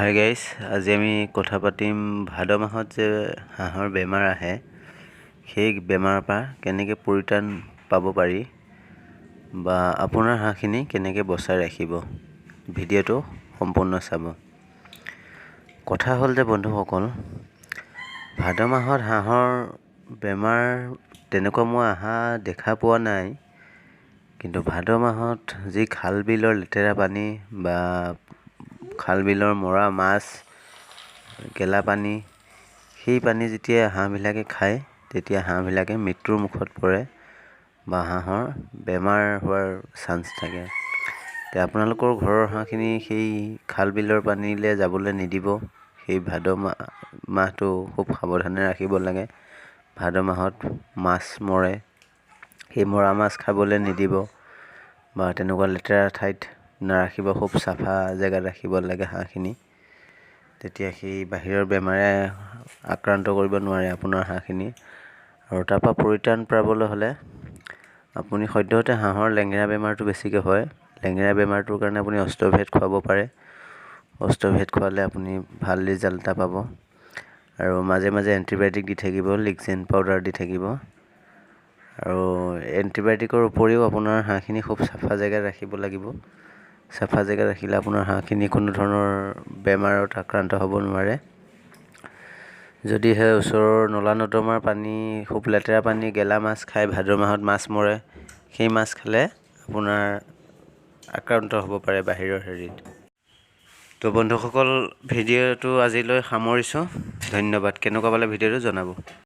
Hi guys, আজি আমি কথা পাতিম ভাদ মাহত যে হাঁহৰ বেমাৰ আহে সেই বেমাৰৰ পৰা কেনেকৈ পৰিত্ৰাণ পাব পাৰি বা আপোনাৰ হাঁহখিনি কেনেকৈ বচাই ৰাখিব। ভিডিঅ'টো সম্পূৰ্ণ চাব। কথা হ'ল যে বন্ধুসকল, ভাদ মাহত হাঁহৰ বেমাৰ তেনেকুৱা মই অহা দেখা পোৱা নাই, কিন্তু ভাদ মাহত যি খাল বিলৰ লেতেৰা পানী বা খাল বিলৰ মৰা মাছ, গেলা পানী, সেই পানী যেতিয়া হাঁহবিলাকে খায় তেতিয়া হাঁহবিলাকে মৃত্যুৰ মুখত পৰে বা হাঁহৰ বেমাৰ হোৱাৰ চান্স থাকে। এতিয়া আপোনালোকৰ ঘৰৰ হাঁহখিনি সেই খাল বিলৰ পানীলৈ যাবলৈ নিদিব। সেই ভাদ মাহটো খুব সাৱধানে ৰাখিব লাগে। ভাদ মাহত মাছ মৰে, সেই মৰা মাছ খাবলৈ নিদিব বা তেনেকুৱা লেতেৰা ঠাইত নাৰাখিব। খুব চাফা জেগাত ৰাখিব লাগে হাঁহখিনি, তেতিয়া সেই বাহিৰৰ বেমাৰে আক্ৰান্ত কৰিব নোৱাৰে আপোনাৰ হাঁহখিনি। আৰু তাৰপৰা পৰিত্ৰাণ পাবলৈ হ'লে আপুনি সদ্যহতে হাঁহৰ লেঙেৰা বেমাৰটো বেছিকৈ হয়। লেঙেৰা বেমাৰটোৰ কাৰণে আপুনি অষ্ট্ৰভেদ খুৱাব পাৰে। অষ্ট্ৰভেদ খোৱালে আপুনি ভাল ৰিজাল্ট এটা পাব। আৰু মাজে মাজে এণ্টিবায়'টিক দি থাকিব, লিকজেন পাউডাৰ দি থাকিব। আৰু এণ্টিবায়'টিকৰ উপৰিও আপোনাৰ হাঁহখিনি খুব চাফা জেগাত ৰাখিব লাগিব। চাফা জেগাত ৰাখিলে আপোনাৰ হাঁহখিনি কোনো ধৰণৰ বেমাৰত আক্ৰান্ত হ'ব নোৱাৰে। যদিহে ওচৰৰ নলা নৰ্দমাৰ পানী, খুব লেতেৰা পানী, গেলা মাছ খাই ভাদ মাহত মাছ মৰে, সেই মাছ খালে আপোনাৰ আক্ৰান্ত হ'ব পাৰে বাহিৰৰ হেৰিত। তো বন্ধুসকল, ভিডিঅ'টো আজিলৈ সামৰিছোঁ। ধন্যবাদ। কেনেকুৱা পালে ভিডিঅ'টো জনাব।